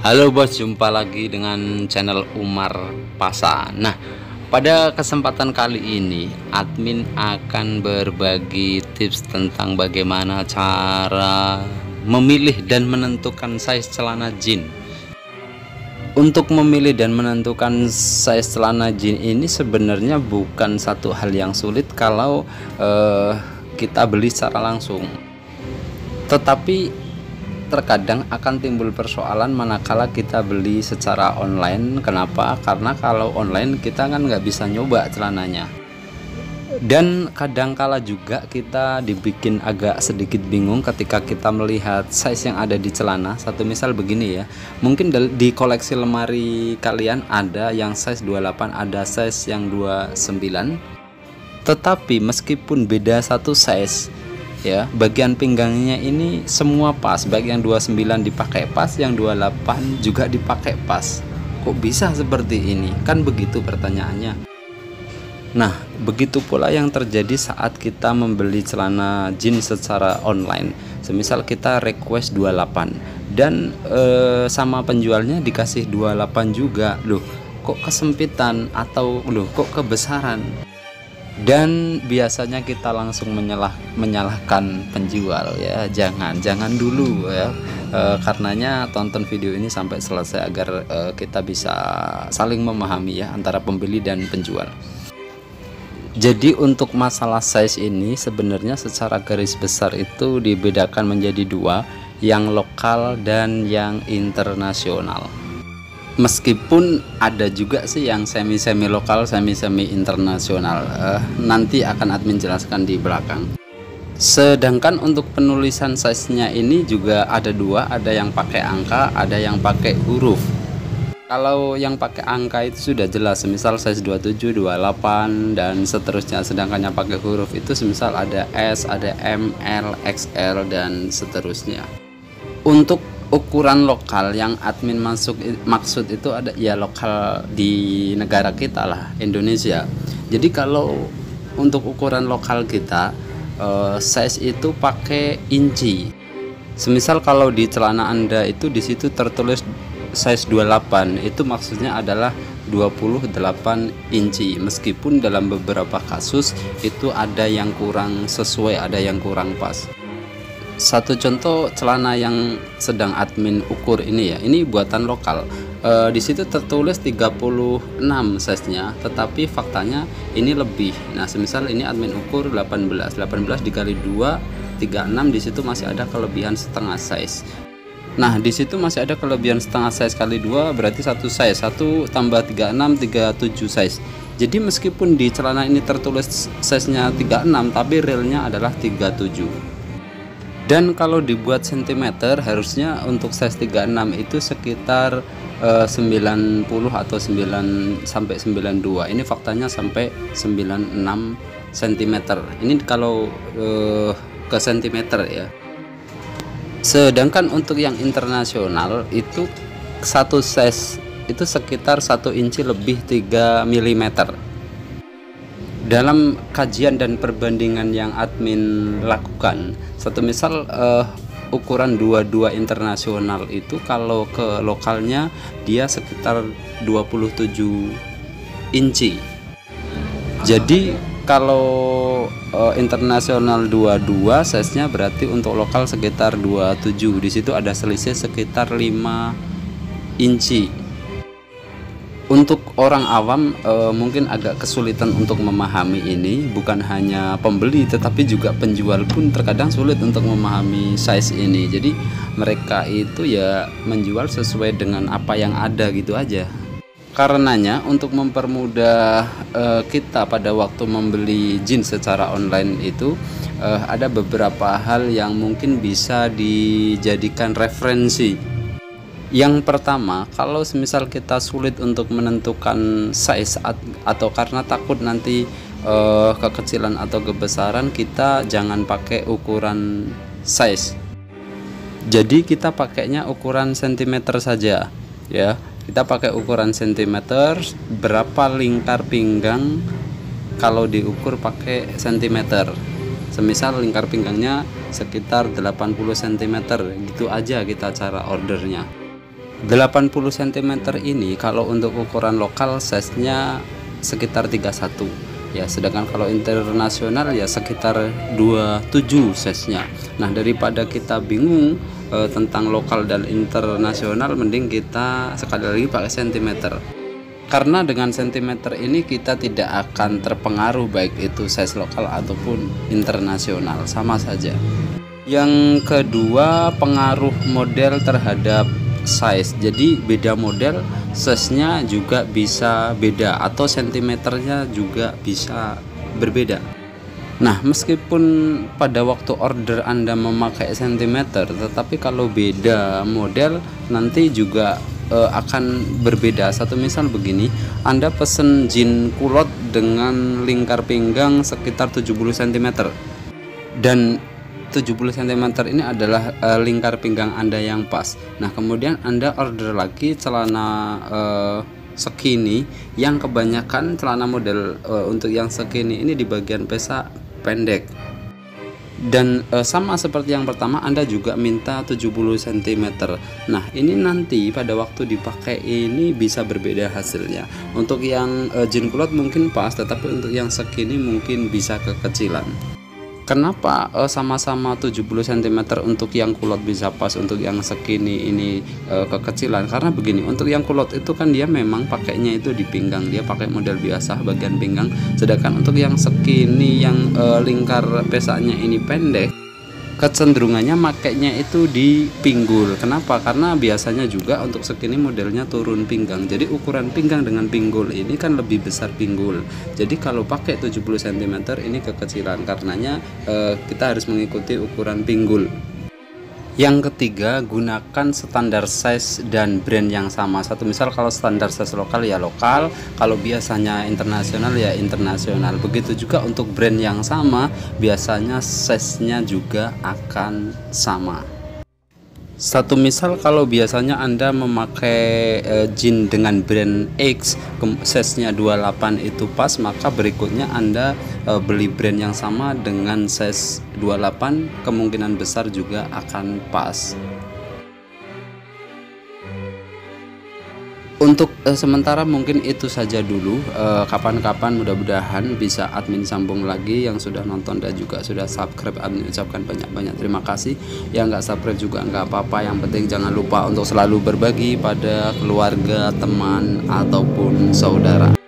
Halo bos, jumpa lagi dengan channel Umar Pasa. Nah, pada kesempatan kali ini admin akan berbagi tips tentang bagaimana cara memilih dan menentukan size celana jeans. Untuk memilih dan menentukan size celana jeans ini sebenarnya bukan satu hal yang sulit kalau kita beli secara langsung. Tetapi terkadang akan timbul persoalan manakala kita beli secara online. Kenapa? Karena kalau online kita kan nggak bisa nyoba celananya, dan kadangkala juga kita dibikin agak sedikit bingung ketika kita melihat size yang ada di celana. Satu misal begini ya, mungkin di koleksi lemari kalian ada yang size 28, ada size yang 29, tetapi meskipun beda satu size ya, bagian pinggangnya ini semua pas, baik yang 29 dipakai pas, yang 28 juga dipakai pas. Kok bisa seperti ini? Kan begitu pertanyaannya. Nah, begitu pula yang terjadi saat kita membeli celana jeans secara online. Semisal kita request 28 dan sama penjualnya dikasih 28 juga. Loh, kok kesempitan, atau loh kok kebesaran? Dan biasanya kita langsung menyalahkan penjual ya. Jangan dulu ya, karenanya tonton video ini sampai selesai agar kita bisa saling memahami ya antara pembeli dan penjual. Jadi untuk masalah size ini sebenarnya secara garis besar itu dibedakan menjadi dua, yang lokal dan yang internasional. Meskipun ada juga sih yang semi lokal, semi internasional, nanti akan admin jelaskan di belakang. Sedangkan untuk penulisan size-nya ini juga ada dua, ada yang pakai angka, ada yang pakai huruf. Kalau yang pakai angka itu sudah jelas, semisal size 27, 28 dan seterusnya. Sedangkan yang pakai huruf itu semisal ada S, ada M, L, XL dan seterusnya. Untuk ukuran lokal yang admin maksud itu ada ya lokal di negara kita lah, Indonesia. Jadi kalau untuk ukuran lokal kita, size itu pakai inci. Semisal kalau di celana Anda itu di situ tertulis size 28, itu maksudnya adalah 28 inci. Meskipun dalam beberapa kasus itu ada yang kurang sesuai, ada yang kurang pas. Satu contoh celana yang sedang admin ukur ini ya, ini buatan lokal. Di situ tertulis 36 size-nya, tetapi faktanya ini lebih. Nah, semisal ini admin ukur 18 dikali 2, 36, di situ masih ada kelebihan setengah size. Nah, di situ masih ada kelebihan setengah size kali 2 berarti satu size. 1 tambah 36, 37 size. Jadi meskipun di celana ini tertulis size-nya 36, tapi realnya adalah 37. Dan kalau dibuat cm, harusnya untuk size 36 itu sekitar 90 atau 9 sampai 92. Ini faktanya sampai 96 cm. Ini kalau ke cm ya. Sedangkan untuk yang internasional itu satu size itu sekitar 1 inci lebih 3 mm. Dalam kajian dan perbandingan yang admin lakukan, satu misal ukuran 22 internasional itu kalau ke lokalnya dia sekitar 27 inci. Jadi kalau internasional 22 size-nya berarti untuk lokal sekitar 27. Di situ ada selisih sekitar 5 inci. Untuk orang awam mungkin agak kesulitan untuk memahami ini. Bukan hanya pembeli tetapi juga penjual pun terkadang sulit untuk memahami size ini. Jadi mereka itu ya menjual sesuai dengan apa yang ada gitu aja. Karenanya untuk mempermudah kita pada waktu membeli jeans secara online itu ada beberapa hal yang mungkin bisa dijadikan referensi. Yang pertama, kalau semisal kita sulit untuk menentukan size atau karena takut nanti kekecilan atau kebesaran, kita jangan pakai ukuran size. Jadi kita pakainya ukuran cm saja ya. Kita pakai ukuran cm, berapa lingkar pinggang kalau diukur pakai cm. Semisal lingkar pinggangnya sekitar 80 cm, gitu aja kita cara ordernya. 80 cm ini kalau untuk ukuran lokal size-nya sekitar 31 ya, sedangkan kalau internasional ya sekitar 27 size-nya. Nah, daripada kita bingung tentang lokal dan internasional, mending kita sekali lagi pakai cm, karena dengan cm ini kita tidak akan terpengaruh baik itu size lokal ataupun internasional, sama saja. Yang kedua, pengaruh model terhadap size. Jadi beda model, size-nya juga bisa beda atau sentimeternya juga bisa berbeda. Nah, meskipun pada waktu order Anda memakai sentimeter, tetapi kalau beda model nanti juga akan berbeda. Satu misal begini, Anda pesen jean kulot dengan lingkar pinggang sekitar 70 cm, dan 70 cm ini adalah lingkar pinggang Anda yang pas. Nah, kemudian Anda order lagi celana skinny, yang kebanyakan celana model untuk yang skinny ini di bagian pesa pendek. Dan sama seperti yang pertama, Anda juga minta 70 cm. Nah, ini nanti pada waktu dipakai ini bisa berbeda hasilnya. Untuk yang jean kulot mungkin pas, tetapi untuk yang skinny mungkin bisa kekecilan. Kenapa sama-sama 70 cm untuk yang kulot bisa pas, untuk yang skinny ini kekecilan? Karena begini, untuk yang kulot itu kan dia memang pakainya itu di pinggang, dia pakai model biasa bagian pinggang. Sedangkan untuk yang skinny yang lingkar pesanya ini pendek, kecenderungannya makainya itu di pinggul. Kenapa? Karena biasanya juga untuk skinny modelnya turun pinggang. Jadi ukuran pinggang dengan pinggul ini kan lebih besar pinggul. Jadi kalau pakai 70 cm ini kekecilan, karenanya kita harus mengikuti ukuran pinggul. Yang ketiga, gunakan standar size dan brand yang sama. Satu misal kalau standar size lokal ya lokal, kalau biasanya internasional ya internasional. Begitu juga untuk brand yang sama, biasanya size-nya juga akan sama. Satu misal kalau biasanya Anda memakai jean dengan brand X, size-nya 28 itu pas, maka berikutnya Anda beli brand yang sama dengan size 28, kemungkinan besar juga akan pas. Untuk sementara mungkin itu saja dulu. Kapan-kapan mudah-mudahan bisa admin sambung lagi. Yang sudah nonton dan juga sudah subscribe, admin ucapkan banyak-banyak terima kasih. Yang nggak subscribe juga nggak apa-apa, yang penting jangan lupa untuk selalu berbagi pada keluarga, teman, ataupun saudara.